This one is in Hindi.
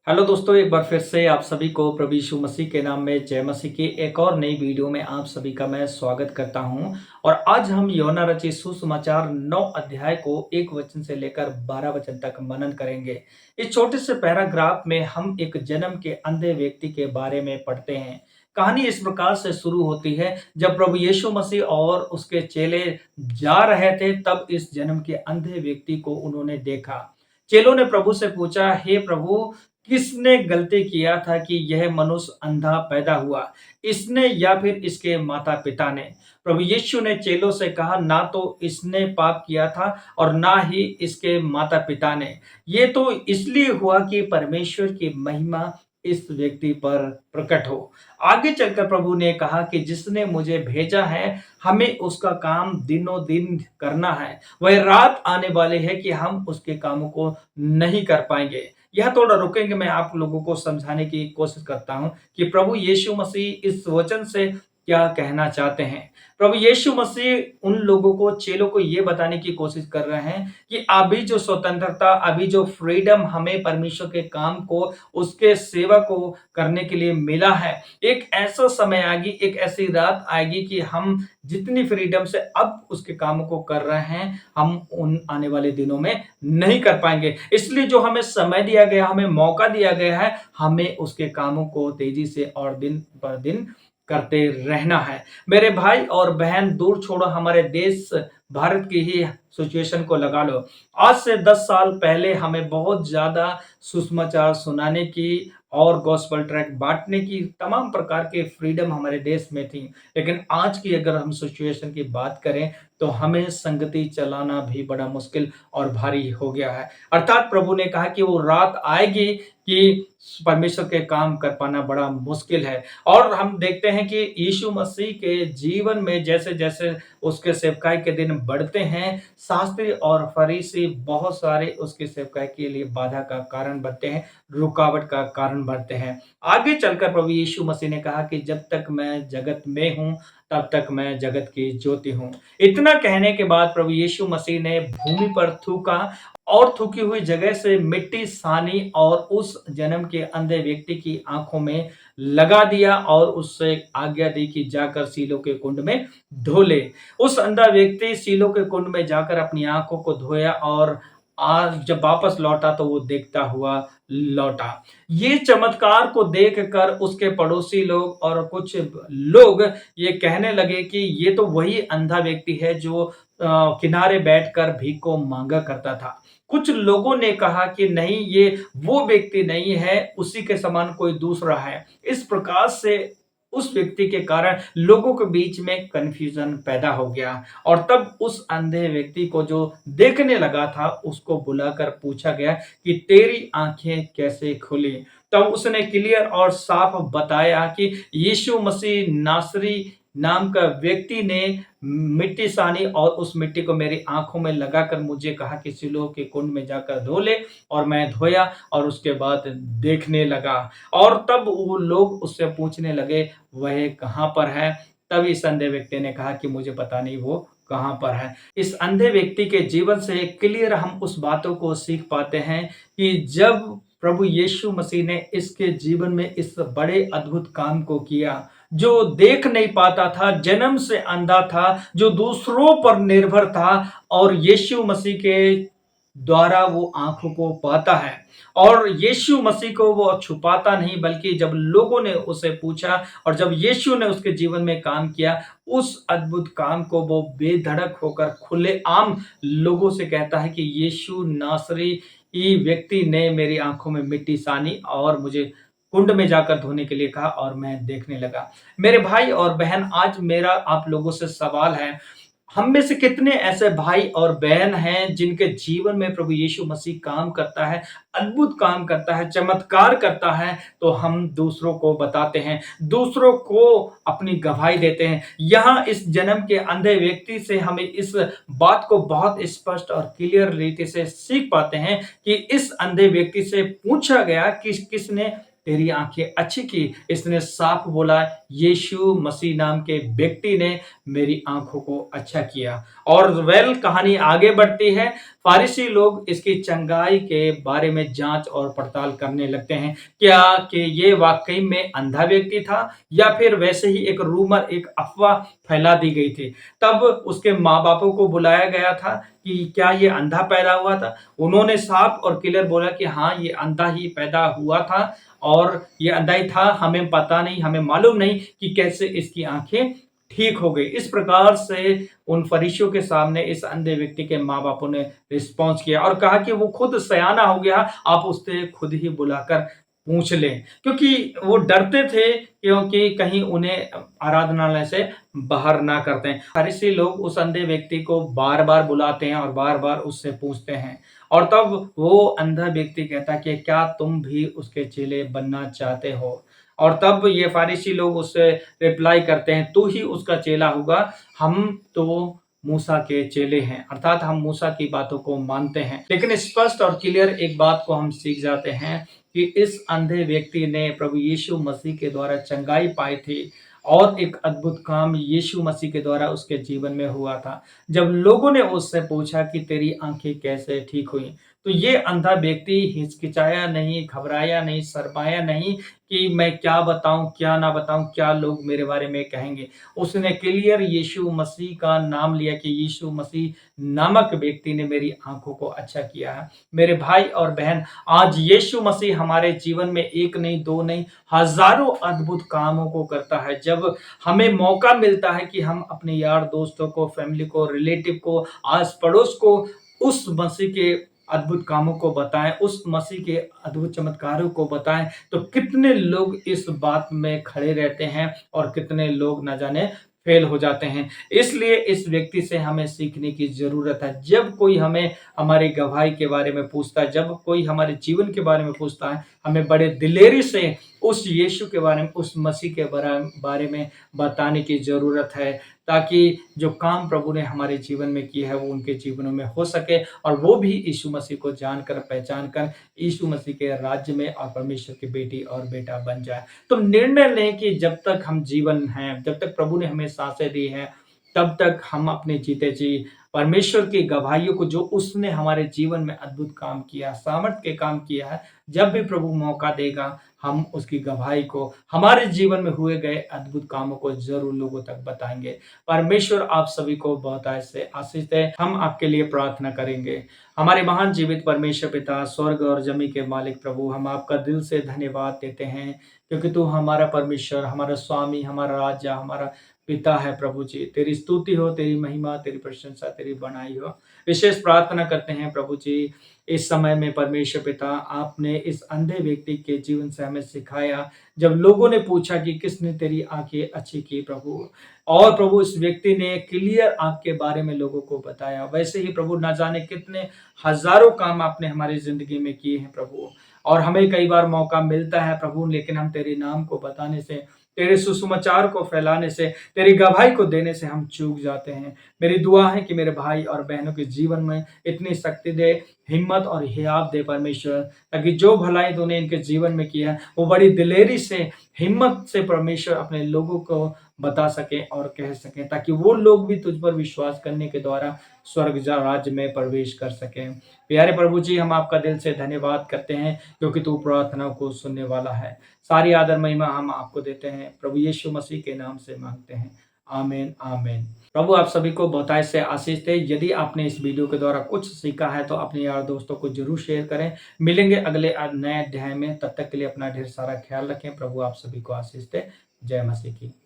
हेलो दोस्तों, एक बार फिर से आप सभी को प्रभु यीशु मसीह के नाम में जय मसीह की एक और नई वीडियो में आप सभी का मैं स्वागत करता हूं। और आज हम यूहन्ना रचित सुसमाचार 9 अध्याय को 1 वचन से लेकर 12 वचन तक मनन करेंगे। इस छोटे से पैराग्राफ में हम एक जन्म के अंधे व्यक्ति के बारे में पढ़ते हैं। कहानी इस प्रकार से शुरू होती है, जब प्रभु यीशु मसीह और उसके चेले जा रहे थे, तब इस जन्म के अंधे व्यक्ति को उन्होंने देखा। चेलों ने प्रभु से पूछा, हे प्रभु, किसने गलती किया था कि यह मनुष्य अंधा पैदा हुआ, इसने या फिर इसके माता पिता ने? प्रभु यीशु ने चेलों से कहा, ना तो इसने पाप किया था और ना ही इसके माता पिता ने। ये तो इसलिए हुआ कि परमेश्वर की महिमा इस व्यक्ति पर प्रकट हो। आगे चलकर प्रभु ने कहा कि जिसने मुझे भेजा है, हमें उसका काम दिनों दिन करना है। वह रात आने वाले है कि हम उसके कामों को नहीं कर पाएंगे। यह थोड़ा रुकेंगे, मैं आप लोगों को समझाने की कोशिश करता हूं कि प्रभु यीशु मसीह इस वचन से क्या कहना चाहते हैं। प्रभु यीशु मसीह उन लोगों को, चेलों को ये बताने की कोशिश कर रहे हैं कि अभी जो स्वतंत्रता, अभी जो फ्रीडम हमें परमेश्वर के काम को, उसके सेवा को करने के लिए मिला है, एक ऐसा समय आएगी, एक ऐसी रात आएगी कि हम जितनी फ्रीडम से अब उसके कामों को कर रहे हैं, हम उन आने वाले दिनों में नहीं कर पाएंगे। इसलिए जो हमें समय दिया गया, हमें मौका दिया गया है, हमें उसके कामों को तेजी से और दिन पर दिन करते रहना है। मेरे भाई और बहन, दूर छोड़ो हमारे देश भारत की ही सिचुएशन को लगा लो। आज से 10 साल पहले हमें बहुत ज्यादा सुसमाचार सुनाने की और गॉस्पेल ट्रैक बांटने की तमाम प्रकार के फ्रीडम हमारे देश में थी। लेकिन आज की अगर हम सिचुएशन की बात करें, तो हमें संगति चलाना भी बड़ा मुश्किल और भारी हो गया है। अर्थात प्रभु ने कहा कि वो रात आएगी कि परमेश्वर के काम कर पाना बड़ा मुश्किल है। और हम देखते हैं कि यीशु मसीह के जीवन में जैसे जैसे उसके सेवकाई के दिन बढ़ते हैं, शास्त्री और फरीसी बहुत सारे उसकी सेवकाई के लिए बाधा का कारण बनते हैं, रुकावट का कारण बनते हैं। आगे चलकर प्रभु यीशु मसीह ने कहा कि जब तक मैं जगत में हूं, तब तक मैं जगत की ज्योति हूं। इतना कहने के बाद प्रभु यीशु मसीह ने भूमि पर थूका और थूकी हुई जगह से मिट्टी सानी और उस जन्म के अंधे व्यक्ति की आंखों में लगा दिया और उससे आज्ञा दी कि जाकर सीलों के कुंड में धो ले। उस अंधा व्यक्ति सीलों के कुंड में जाकर अपनी आंखों को धोया और आज जब वापस लौटा तो वो देखता हुआ लौटा। ये चमत्कार को देखकर उसके पड़ोसी लोग और कुछ लोग ये कहने लगे कि ये तो वही अंधा व्यक्ति है जो किनारे बैठकर भीख को मांगा करता था। कुछ लोगों ने कहा कि नहीं, ये वो व्यक्ति नहीं है, उसी के समान कोई दूसरा है। इस प्रकार से उस व्यक्ति के कारण लोगों के बीच में कन्फ्यूजन पैदा हो गया। और तब उस अंधे व्यक्ति को जो देखने लगा था, उसको बुलाकर पूछा गया कि तेरी आंखें कैसे खुली? तब उसने क्लियर और साफ बताया कि यीशु मसीह नासरी नाम का व्यक्ति ने मिट्टी सानी और उस मिट्टी को मेरी आंखों में लगाकर मुझे कहा कि सिलोह के कुंड में जाकर धो ले। और मैं धोया और उसके बाद देखने लगा। और तब वो लोग उससे पूछने लगे, वह कहाँ पर है? तब इस अंधे व्यक्ति ने कहा कि मुझे पता नहीं वो कहाँ पर है। इस अंधे व्यक्ति के जीवन से क्लियर हम उस बातों को सीख पाते हैं कि जब प्रभु यीशु मसीह ने इसके जीवन में इस बड़े अद्भुत काम को किया, जो देख नहीं पाता था, जन्म से अंधा था, जो दूसरों पर निर्भर था, और यीशु मसीह के द्वारा वो आंखों को पाता है। और यीशु मसीह को वो छुपाता नहीं, बल्कि जब लोगों ने उसे पूछा और जब यीशु ने उसके जीवन में काम किया, उस अद्भुत काम को वो बेधड़क होकर खुलेआम लोगों से कहता है कि यीशु नासरी व्यक्ति ने मेरी आंखों में मिट्टी सानी और मुझे कुंड में जाकर धोने के लिए कहा और मैं देखने लगा। मेरे भाई और बहन, आज मेरा आप लोगों से सवाल है, हम में से कितने ऐसे भाई और बहन हैं जिनके जीवन में प्रभु यीशु मसीह काम करता है, अद्भुत काम करता है, चमत्कार करता है, तो हम दूसरों को बताते हैं, दूसरों को अपनी गवाही देते हैं। यहाँ इस जन्म के अंधे व्यक्ति से हमें इस बात को बहुत स्पष्ट और क्लियर रीति से सीख पाते हैं कि इस अंधे व्यक्ति से पूछा गया कि किसने तेरी आंखें अच्छी की? इसने साफ बोला, यीशु मसीह नाम के व्यक्ति ने मेरी आंखों को अच्छा किया। और कहानी आगे बढ़ती है। फारिसी लोग इसकी चंगाई के बारे में जांच और पड़ताल करने लगते हैं। क्या कि ये वाकई में अंधा व्यक्ति था या फिर वैसे ही एक रूमर, एक अफवाह फैला दी गई थी। तब उसके माँ बापों को बुलाया गया था कि क्या ये अंधा पैदा हुआ था। उन्होंने साफ और क्लियर बोला कि हाँ, ये अंधा ही पैदा हुआ था और ये अंधा ही था, हमें पता नहीं, हमें मालूम नहीं कि कैसे इसकी आंखें ठीक हो गई। इस प्रकार से उन फरीसियों के सामने इस अंधे व्यक्ति के माँ बापों ने रिस्पॉन्स किया और कहा कि वो खुद सयाना हो गया, आप उससे खुद ही बुलाकर पूछ लें, क्योंकि वो डरते थे क्योंकि कहीं उन्हें आराधनालय से बाहर ना कर दें। फरीसी लोग उस अंधे व्यक्ति को बार-बार बुलाते हैं और बार-बार उससे पूछते हैं और तब वो अंधा व्यक्ति कहता है कि क्या तुम भी उसके चेले बनना चाहते हो? और तब ये फरीसी लोग उससे रिप्लाई करते हैं, तू ही उसका चेला होगा, हम तो मूसा के चेले हैं, अर्थात हम मूसा की बातों को मानते हैं। लेकिन स्पष्ट और क्लियर एक बात को हम सीख जाते हैं कि इस अंधे व्यक्ति ने प्रभु यीशु मसीह के द्वारा चंगाई पाई थी और एक अद्भुत काम यीशु मसीह के द्वारा उसके जीवन में हुआ था। जब लोगों ने उससे पूछा कि तेरी आंखें कैसे ठीक हुई, तो ये अंधा व्यक्ति हिचकिचाया नहीं, घबराया नहीं, शर्माया नहीं कि मैं क्या बताऊं, क्या ना बताऊं, क्या लोग मेरे बारे में कहेंगे। उसने क्लियर यीशु मसीह का नाम लिया कि यीशु मसीह नामक व्यक्ति ने मेरी आंखों को अच्छा किया है। मेरे भाई और बहन, आज यीशु मसीह हमारे जीवन में एक नहीं, दो नहीं, हजारों अद्भुत कामों को करता है। जब हमें मौका मिलता है कि हम अपने यार दोस्तों को, फैमिली को, रिलेटिव को, आस पड़ोस को उस मसीह के अद्भुत कामों को बताएं, उस मसीह के अद्भुत चमत्कारों को बताएं, तो कितने लोग इस बात में खड़े रहते हैं और कितने लोग न जाने फेल हो जाते हैं। इसलिए इस व्यक्ति से हमें सीखने की ज़रूरत है। जब कोई हमें हमारी गवाही के बारे में पूछता है, जब कोई हमारे जीवन के बारे में पूछता है, हमें बड़े दिलेरी से उस यीशु के बारे में, उस मसीह के बारे में बताने की ज़रूरत है, ताकि जो काम प्रभु ने हमारे जीवन में किया है, वो उनके जीवनों में हो सके और वो भी यीशु मसीह को जानकर, पहचान कर यीशु मसीह के राज्य में और परमेश्वर की बेटी और बेटा बन जाए। तो निर्णय लें कि जब तक हम जीवन हैं, जब तक प्रभु ने हमें सांसें दी हैं, तब तक हम अपने जीते जी परमेश्वर की गवाहियों को, जो उसने हमारे जीवन में अद्भुत काम किया, सामर्थ्य के काम किया है, जब भी प्रभु मौका देगा, हम उसकी गवाही को, हमारे जीवन में हुए गए अद्भुत कामों को ज़रूर लोगों तक बताएँगे। परमेश्वर आप सभी को बहुतायत से आशीष दे। हम आपके लिए प्रार्थना करेंगे। हमारे महान जीवित परमेश्वर पिता, स्वर्ग और ज़मीन के मालिक प्रभु, हम आपका दिल से धन्यवाद देते हैं, क्योंकि तू हमारा परमेश्वर, हमारा स्वामी, हमारा राजा, हमारा पिता है प्रभु जी। तेरी स्तुति हो, तेरी महिमा, तेरी प्रशंसा, तेरी बड़ाई हो। विशेष प्रार्थना करते हैं प्रभु जी, इस समय में परमेश्वर पिता, आपने इस अंधे व्यक्ति के जीवन से हमें सिखाया, जब लोगों ने पूछा कि किसने तेरी आँखें अच्छी की प्रभु, और प्रभु इस व्यक्ति ने क्लियर आपके बारे में लोगों को बताया। वैसे ही प्रभु न जाने कितने हज़ारों काम आपने हमारी ज़िंदगी में किए हैं प्रभु, और हमें कई बार मौका मिलता है प्रभु, लेकिन हम तेरे नाम को बताने से, तेरे सुसमाचार को फैलाने से, तेरी गवाही को देने से हम चूक जाते हैं। मेरी दुआ है कि मेरे भाई और बहनों के जीवन में इतनी शक्ति दे, हिम्मत और हियाव दे परमेश्वर, ताकि जो भलाई तूने इनके जीवन में किया है, वो बड़ी दिलेरी से, हिम्मत से परमेश्वर अपने लोगों को बता सकें और कह सकें, ताकि वो लोग भी तुझ पर विश्वास करने के द्वारा स्वर्ग राज्य में प्रवेश कर सकें। प्यारे प्रभु जी, हम आपका दिल से धन्यवाद करते हैं, क्योंकि तू प्रार्थनाओं को सुनने वाला है। सारी आदर महिमा हम आपको देते हैं, प्रभु यीशु मसीह के नाम से मांगते हैं। आमीन, आमीन। प्रभु आप सभी को बहुतायत से आशीष दे। यदि आपने इस वीडियो के द्वारा कुछ सीखा है, तो अपने यार दोस्तों को जरूर शेयर करें। मिलेंगे अगले नए अध्याय में, तब तक के लिए अपना ढेर सारा ख्याल रखें। प्रभु आप सभी को आशीष दे। जय मसीह की।